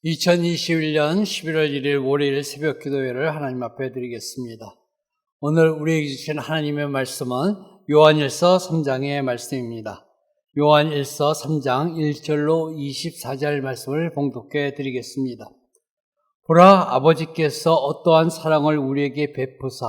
2021년 11월 1일 월요일 새벽 기도회를 하나님 앞에 드리겠습니다. 오늘 우리에게 주신 하나님의 말씀은 요한일서 3장의 말씀입니다. 요한일서 3장 1절로 24절 말씀을 봉독해 드리겠습니다. 보라, 아버지께서 어떠한 사랑을 우리에게 베푸사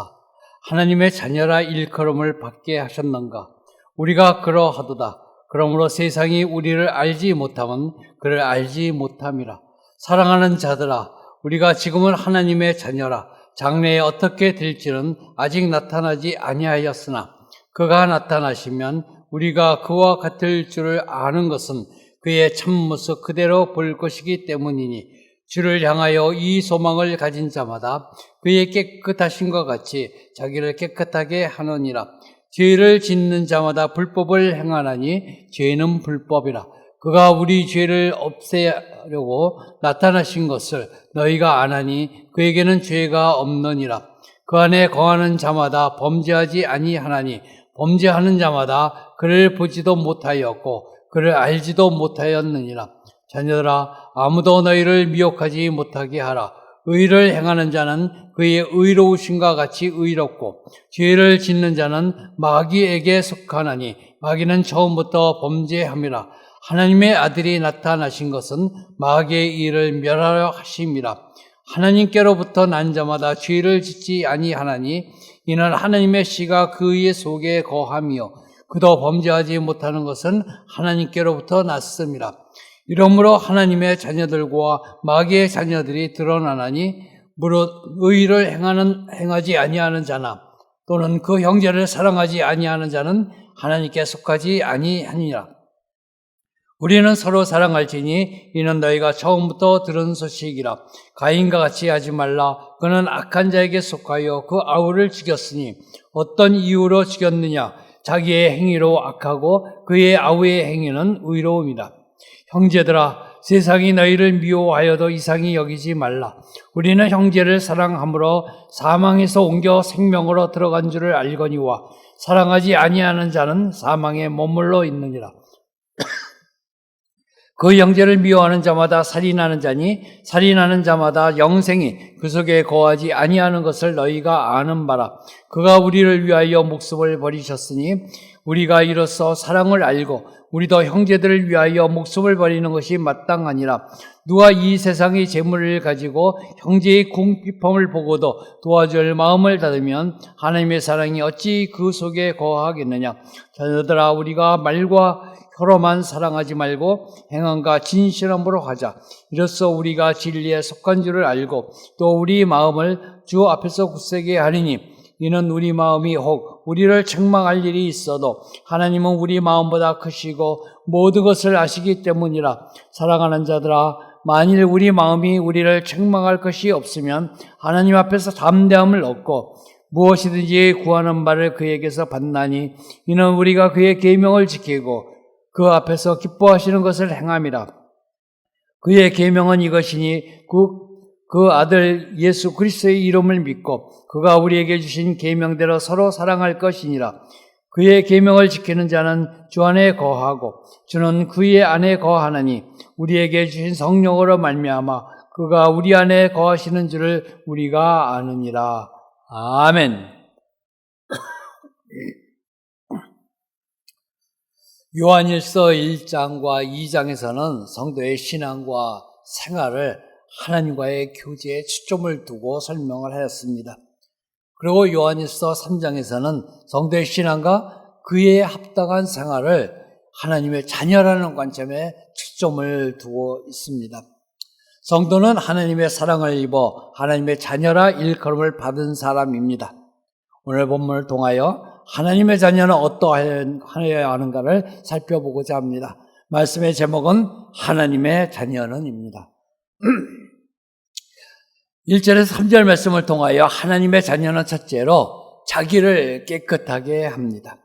하나님의 자녀라 일컬음을 받게 하셨는가. 우리가 그러하도다. 그러므로 세상이 우리를 알지 못하면 그를 알지 못함이라. 사랑하는 자들아, 우리가 지금은 하나님의 자녀라. 장래에 어떻게 될지는 아직 나타나지 아니하였으나 그가 나타나시면 우리가 그와 같을 줄을 아는 것은 그의 참모습 그대로 볼 것이기 때문이니 주를 향하여 이 소망을 가진 자마다 그의 깨끗하심과 같이 자기를 깨끗하게 하느니라. 죄를 짓는 자마다 불법을 행하나니 죄는 불법이라. 그가 우리 죄를 없애려고 나타나신 것을 너희가 아나니 그에게는 죄가 없느니라. 그 안에 거하는 자마다 범죄하지 아니하나니 범죄하는 자마다 그를 보지도 못하였고 그를 알지도 못하였느니라. 자녀들아, 아무도 너희를 미혹하지 못하게 하라. 의를 행하는 자는 그의 의로우심과 같이 의롭고 죄를 짓는 자는 마귀에게 속하나니 마귀는 처음부터 범죄함이라. 하나님의 아들이 나타나신 것은 마귀의 일을 멸하려 하심이라. 하나님께로부터 난 자마다 죄를 짓지 아니하나니 이는 하나님의 씨가 그의 속에 거함이요 그도 범죄하지 못하는 것은 하나님께로부터 났음이라. 이러므로 하나님의 자녀들과 마귀의 자녀들이 드러나나니 무릇 의를 행하지 아니하는 자나 또는 그 형제를 사랑하지 아니하는 자는 하나님께 속하지 아니하니라. 우리는 서로 사랑할지니 이는 너희가 처음부터 들은 소식이라. 가인과 같이 하지 말라. 그는 악한 자에게 속하여 그 아우를 죽였으니 어떤 이유로 죽였느냐? 자기의 행위로 악하고 그의 아우의 행위는 의로움이다. 형제들아, 세상이 너희를 미워하여도 이상히 여기지 말라. 우리는 형제를 사랑함으로 사망에서 옮겨 생명으로 들어간 줄을 알거니와 사랑하지 아니하는 자는 사망에 머물러 있느니라. 그 형제를 미워하는 자마다 살인하는 자니 살인하는 자마다 영생이 그 속에 거하지 아니하는 것을 너희가 아는 바라. 그가 우리를 위하여 목숨을 버리셨으니 우리가 이로써 사랑을 알고 우리도 형제들을 위하여 목숨을 버리는 것이 마땅하니라. 누가 이 세상의 재물을 가지고 형제의 궁핍함을 보고도 도와줄 마음을 닫으면 하나님의 사랑이 어찌 그 속에 거하겠느냐. 자녀들아, 우리가 말과 혀로만 사랑하지 말고 행함과 진실함으로 하자. 이로써 우리가 진리에 속한 줄을 알고 또 우리 마음을 주 앞에서 굳세게 하리니 이는 우리 마음이 혹 우리를 책망할 일이 있어도 하나님은 우리 마음보다 크시고 모든 것을 아시기 때문이라. 사랑하는 자들아, 만일 우리 마음이 우리를 책망할 것이 없으면 하나님 앞에서 담대함을 얻고 무엇이든지 구하는 바를 그에게서 받나니 이는 우리가 그의 계명을 지키고 그 앞에서 기뻐하시는 것을 행함이라. 그의 계명은 이것이니 그 아들 예수 그리스도의 이름을 믿고 그가 우리에게 주신 계명대로 서로 사랑할 것이니라. 그의 계명을 지키는 자는 주 안에 거하고 주는 그의 안에 거하나니 우리에게 주신 성령으로 말미암아 그가 우리 안에 거하시는 줄을 우리가 아느니라. 아멘. 요한일서 1장과 2장에서는 성도의 신앙과 생활을 하나님과의 교제에 초점을 두고 설명을 하였습니다. 그리고 요한일서 3장에서는 성도의 신앙과 그에 합당한 생활을 하나님의 자녀라는 관점에 초점을 두고 있습니다. 성도는 하나님의 사랑을 입어 하나님의 자녀라 일컬음을 받은 사람입니다. 오늘 본문을 통하여 하나님의 자녀는 어떠하여야 하는가를 살펴보고자 합니다. 말씀의 제목은 하나님의 자녀는입니다. 1절에서 3절 말씀을 통하여 하나님의 자녀는 첫째로 자기를 깨끗하게 합니다.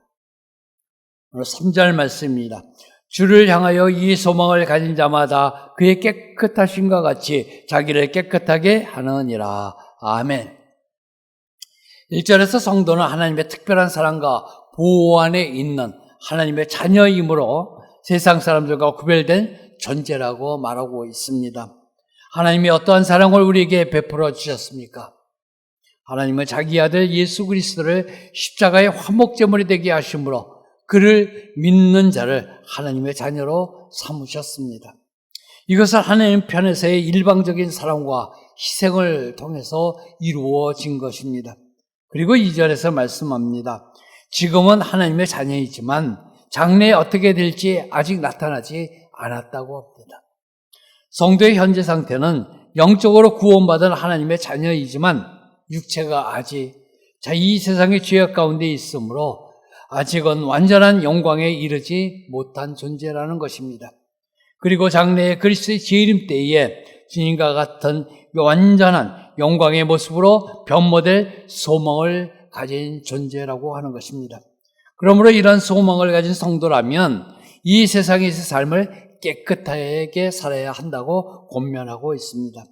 오늘 3절 말씀입니다. 주를 향하여 이 소망을 가진 자마다 그의 깨끗하심과 같이 자기를 깨끗하게 하느니라. 아멘. 1절에서 성도는 하나님의 특별한 사랑과 보호 안에 있는 하나님의 자녀이므로 세상 사람들과 구별된 존재라고 말하고 있습니다. 하나님이 어떠한 사랑을 우리에게 베풀어 주셨습니까? 하나님은 자기 아들 예수 그리스도를 십자가의 화목제물이 되게 하심으로 그를 믿는 자를 하나님의 자녀로 삼으셨습니다. 이것은 하나님 편에서의 일방적인 사랑과 희생을 통해서 이루어진 것입니다. 그리고 2절에서 말씀합니다. 지금은 하나님의 자녀이지만 장래에 어떻게 될지 아직 나타나지 않았다고 합니다. 성도의 현재 상태는 영적으로 구원받은 하나님의 자녀이지만 육체가 아직 이 세상의 죄악 가운데 있으므로 아직은 완전한 영광에 이르지 못한 존재라는 것입니다. 그리고 장래에 그리스도의 재림 때에 주님과 같은 완전한 영광의 모습으로 변모될 소망을 가진 존재라고 하는 것입니다. 그러므로 이런 소망을 가진 성도라면 이 세상에서 삶을 깨끗하게 살아야 한다고 권면하고 있습니다.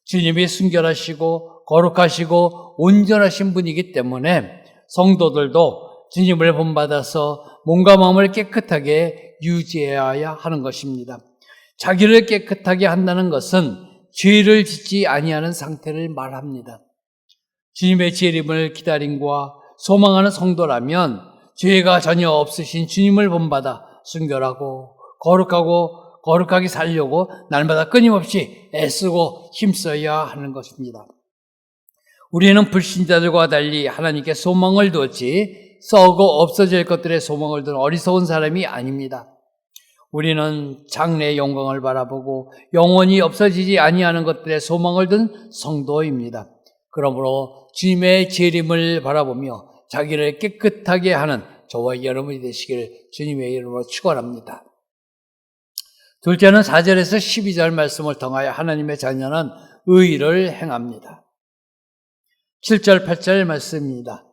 주님이 순결하시고 거룩하시고 온전하신 분이기 때문에 성도들도 주님을 본받아서 몸과 마음을 깨끗하게 유지해야 하는 것입니다. 자기를 깨끗하게 한다는 것은 죄를 짓지 아니하는 상태를 말합니다. 주님의 재림을 기다림과 소망하는 성도라면 죄가 전혀 없으신 주님을 본받아 순결하고 거룩하게 살려고 날마다 끊임없이 애쓰고 힘써야 하는 것입니다. 우리는 불신자들과 달리 하나님께 소망을 두었지 썩어 없어질 것들의 소망을 둔 어리석은 사람이 아닙니다. 우리는 장래의 영광을 바라보고 영원히 없어지지 아니하는 것들의 소망을 둔 성도입니다. 그러므로 주님의 재림을 바라보며 자기를 깨끗하게 하는 저와 여러분이 되시기를 주님의 이름으로 축원합니다. 둘째는 4절에서 12절 말씀을 통하여 하나님의 자녀는 의를 행합니다. 7절, 8절 말씀입니다.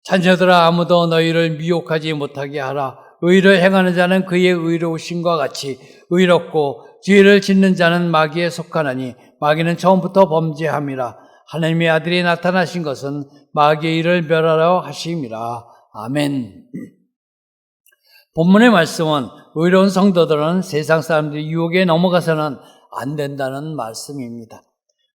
자녀들아 아무도 너희를 미혹하지 못하게 하라. 의를 행하는 자는 그의 의로우심과 같이 의롭고 죄를 짓는 자는 마귀에 속하나니 마귀는 처음부터 범죄함이라. 하나님의 아들이 나타나신 것은 마귀의 일을 멸하려 하심이라. 아멘. 본문의 말씀은 의로운 성도들은 세상 사람들의 유혹에 넘어가서는 안 된다는 말씀입니다.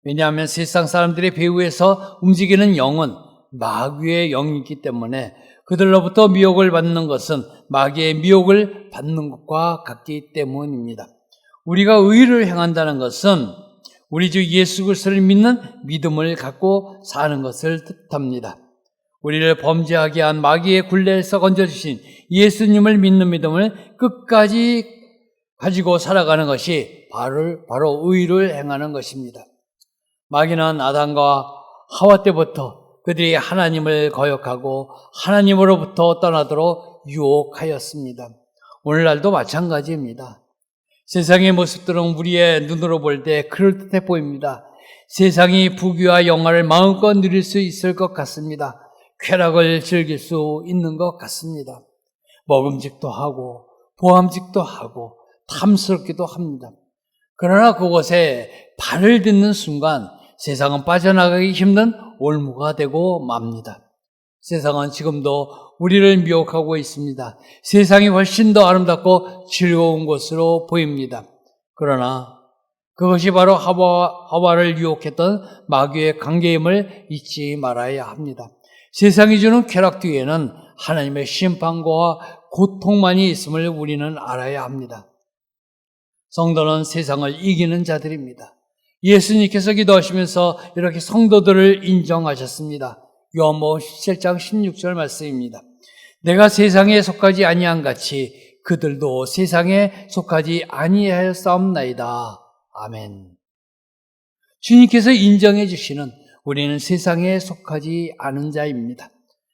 왜냐하면 세상 사람들의 배후에서 움직이는 영은 마귀의 영이기 때문에 그들로부터 미혹을 받는 것은 마귀의 미혹을 받는 것과 같기 때문입니다. 우리가 의를 행한다는 것은 우리 주 예수 그리스도를 믿는 믿음을 갖고 사는 것을 뜻합니다. 우리를 범죄하게 한 마귀의 굴레에서 건져주신 예수님을 믿는 믿음을 끝까지 가지고 살아가는 것이 바로 의를 행하는 것입니다. 마귀는 아담과 하와 때부터 그들이 하나님을 거역하고 하나님으로부터 떠나도록 유혹하였습니다. 오늘날도 마찬가지입니다. 세상의 모습들은 우리의 눈으로 볼 때 그럴듯해 보입니다. 세상이 부귀와 영화를 마음껏 누릴 수 있을 것 같습니다. 쾌락을 즐길 수 있는 것 같습니다. 먹음직도 하고 보암직도 하고 탐스럽기도 합니다. 그러나 그곳에 발을 딛는 순간 세상은 빠져나가기 힘든 올무가 되고 맙니다. 세상은 지금도 우리를 미혹하고 있습니다. 세상이 훨씬 더 아름답고 즐거운 곳으로 보입니다. 그러나 그것이 바로 하와를 유혹했던 마귀의 관계임을 잊지 말아야 합니다. 세상이 주는 쾌락 뒤에는 하나님의 심판과 고통만이 있음을 우리는 알아야 합니다. 성도는 세상을 이기는 자들입니다. 예수님께서 기도하시면서 이렇게 성도들을 인정하셨습니다. 요한복음 17장 16절 말씀입니다. 내가 세상에 속하지 아니한 같이 그들도 세상에 속하지 아니하였사옵나이다. 아멘. 주님께서 인정해 주시는 우리는 세상에 속하지 않은 자입니다.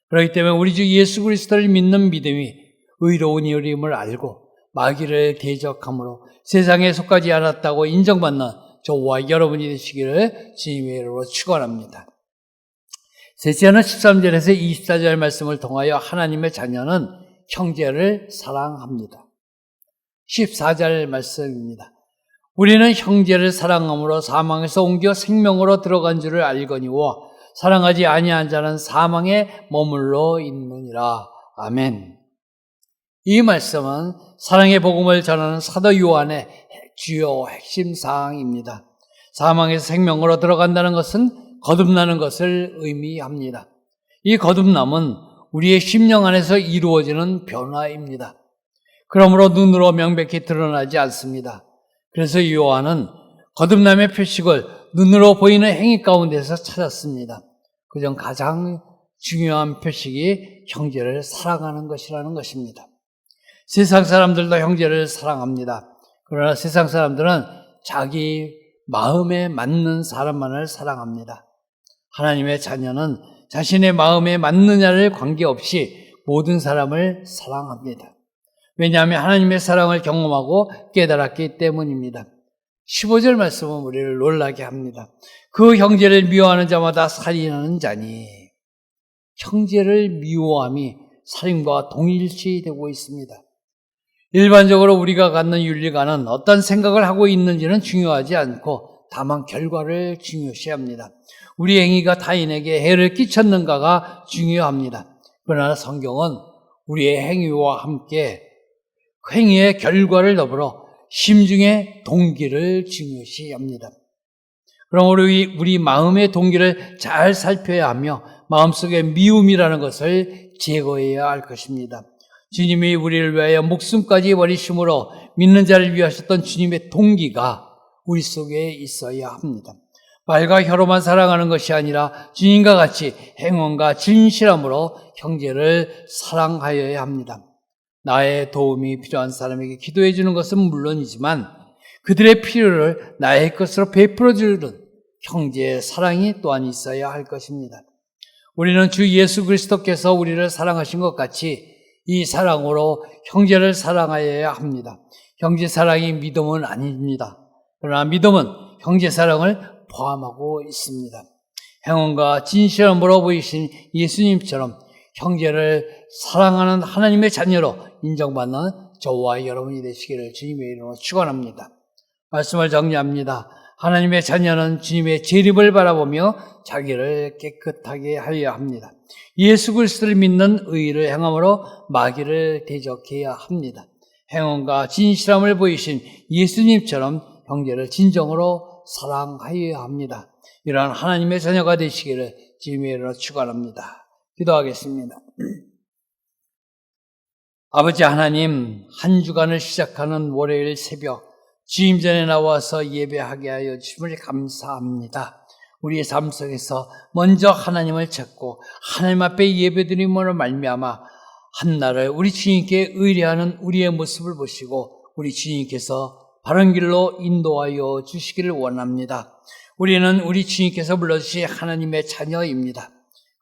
그렇기 때문에 우리 주 예수 그리스도를 믿는 믿음이 의로운 일임을 알고 마귀를 대적함으로 세상에 속하지 않았다고 인정받는 저와 여러분이 되시기를 주님의 이름으로 축원합니다. 셋째는 13절에서 24절 말씀을 통하여 하나님의 자녀는 형제를 사랑합니다. 14절 말씀입니다. 우리는 형제를 사랑함으로 사망에서 옮겨 생명으로 들어간 줄을 알거니와 사랑하지 아니한 자는 사망에 머물러 있느니라. 아멘. 이 말씀은 사랑의 복음을 전하는 사도 요한의 주요 핵심 사항입니다. 사망에서 생명으로 들어간다는 것은 거듭나는 것을 의미합니다. 이 거듭남은 우리의 심령 안에서 이루어지는 변화입니다. 그러므로 눈으로 명백히 드러나지 않습니다. 그래서 요한은 거듭남의 표식을 눈으로 보이는 행위 가운데서 찾았습니다. 그중 가장 중요한 표식이 형제를 사랑하는 것이라는 것입니다. 세상 사람들도 형제를 사랑합니다. 그러나 세상 사람들은 자기 마음에 맞는 사람만을 사랑합니다. 하나님의 자녀는 자신의 마음에 맞느냐를 관계없이 모든 사람을 사랑합니다. 왜냐하면 하나님의 사랑을 경험하고 깨달았기 때문입니다. 15절 말씀은 우리를 놀라게 합니다. 그 형제를 미워하는 자마다 살인하는 자니. 형제를 미워함이 살인과 동일시되고 있습니다. 일반적으로 우리가 갖는 윤리관은 어떤 생각을 하고 있는지는 중요하지 않고 다만 결과를 중요시합니다. 우리 행위가 타인에게 해를 끼쳤는가가 중요합니다. 그러나 성경은 우리의 행위와 함께 행위의 결과를 더불어 심중의 동기를 중요시합니다. 그럼 우리 마음의 동기를 잘 살펴야 하며 마음속에 미움이라는 것을 제거해야 할 것입니다. 주님이 우리를 위하여 목숨까지 버리심으로 믿는 자를 위하셨던 주님의 동기가 우리 속에 있어야 합니다. 말과 혀로만 사랑하는 것이 아니라 주님과 같이 행원과 진실함으로 형제를 사랑하여야 합니다. 나의 도움이 필요한 사람에게 기도해 주는 것은 물론이지만 그들의 필요를 나의 것으로 베풀어 주는 형제의 사랑이 또한 있어야 할 것입니다. 우리는 주 예수 그리스도께서 우리를 사랑하신 것 같이 이 사랑으로 형제를 사랑하여야 합니다. 형제 사랑이 믿음은 아닙니다. 그러나 믿음은 형제 사랑을 포함하고 있습니다. 행운과 진실함으로 보이신 예수님처럼 형제를 사랑하는 하나님의 자녀로 인정받는 저와 여러분이 되시기를 주님의 이름으로 축원합니다. 말씀을 정리합니다. 하나님의 자녀는 주님의 재림을 바라보며 자기를 깨끗하게 하여야 합니다. 예수 그리스도를 믿는 의를 행함으로 마귀를 대적해야 합니다. 행운과 진실함을 보이신 예수님처럼 형제를 진정으로 사랑하여야 합니다. 이러한 하나님의 자녀가 되시기를 주님의 이름으로 축원합니다. 기도하겠습니다. 아버지 하나님, 한 주간을 시작하는 월요일 새벽 주님 전에 나와서 예배하게 하여 주심을 감사합니다. 우리의 삶 속에서 먼저 하나님을 찾고 하나님 앞에 예배드림으로 말미암아 한날을 우리 주님께 의뢰하는 우리의 모습을 보시고 우리 주님께서 바른 길로 인도하여 주시기를 원합니다. 우리는 우리 주님께서 불러주신 하나님의 자녀입니다.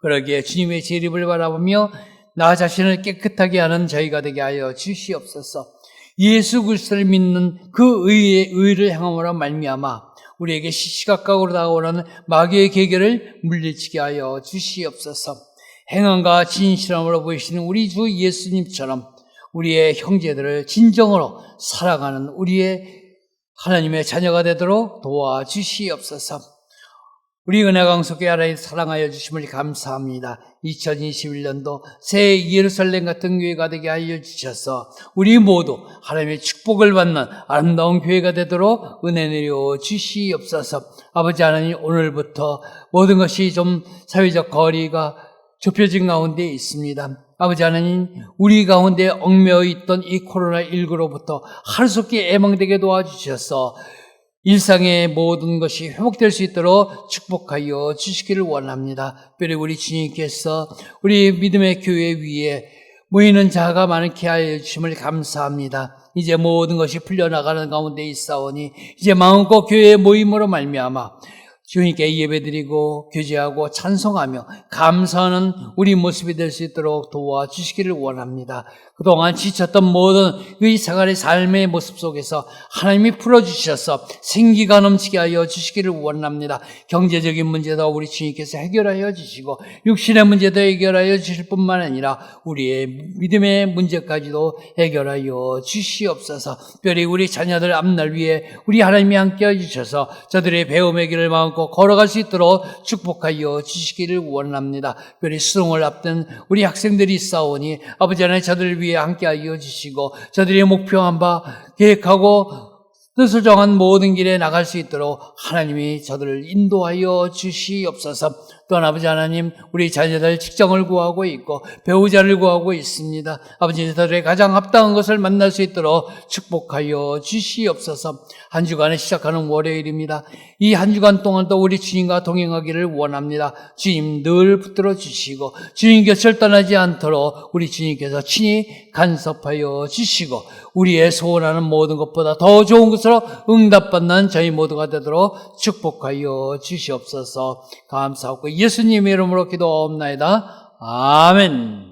그러기에 주님의 재림을 바라보며 나 자신을 깨끗하게 하는 저희가 되게 하여 주시옵소서. 예수 그리스도를 믿는 그 의를 행함으로 말미암아 우리에게 시시각각으로 다가오는 마귀의 계계를 물리치게 하여 주시옵소서. 행함과 진실함으로 보이시는 우리 주 예수님처럼 우리의 형제들을 진정으로 사랑하는 우리의 하나님의 자녀가 되도록 도와주시옵소서. 우리 은혜강 속에 하나님 사랑하여 주심을 감사합니다. 2021년도 새 예루살렘 같은 교회가 되게 하여 주셔서 우리 모두 하나님의 축복을 받는 아름다운 교회가 되도록 은혜 내려 주시옵소서. 아버지 하나님, 오늘부터 모든 것이 좀 사회적 거리가 좁혀진 가운데 있습니다. 아버지 하나님, 우리 가운데 얽매여 있던 이 코로나19로부터 하루속히 애망되게 도와주셔서 일상의 모든 것이 회복될 수 있도록 축복하여 주시기를 원합니다. 특별히 우리 주님께서 우리 믿음의 교회 위에 모이는 자가 많게 하여 주심을 감사합니다. 이제 모든 것이 풀려나가는 가운데 있사오니 이제 마음껏 교회의 모임으로 말미암아 주님께 예배드리고 교제하고 찬송하며 감사하는 우리 모습이 될 수 있도록 도와주시기를 원합니다. 그동안 지쳤던 모든 이 생활의 삶의 모습 속에서 하나님이 풀어주셔서 생기가 넘치게 하여 주시기를 원합니다. 경제적인 문제도 우리 주님께서 해결하여 주시고 육신의 문제도 해결하여 주실 뿐만 아니라 우리의 믿음의 문제까지도 해결하여 주시옵소서. 특별히 우리 자녀들 앞날 위에 우리 하나님이 함께해 주셔서 저들의 배움의 길을 마음껏 걸어갈 수 있도록 축복하여 주시기를 원합니다. 특별히 수능을 앞둔 우리 학생들이 있사오니 아버지 하나님 저들을 위해 함께하여 주시고 저들의 목표한 바 계획하고 뜻을 정한 모든 길에 나갈 수 있도록 하나님이 저들을 인도하여 주시옵소서. 또한 아버지 하나님, 우리 자녀들 직장을 구하고 있고 배우자를 구하고 있습니다. 아버지, 저들의 가장 합당한 것을 만날 수 있도록 축복하여 주시옵소서. 한 주간에 시작하는 월요일입니다. 이 한 주간 동안도 우리 주님과 동행하기를 원합니다. 주님 늘 붙들어 주시고 주님 곁을 떠나지 않도록 우리 주님께서 친히 간섭하여 주시고 우리의 소원하는 모든 것보다 더 좋은 것으로 응답받는 저희 모두가 되도록 축복하여 주시옵소서. 감사하고 예수님의 이름으로 기도하옵나이다. 아멘.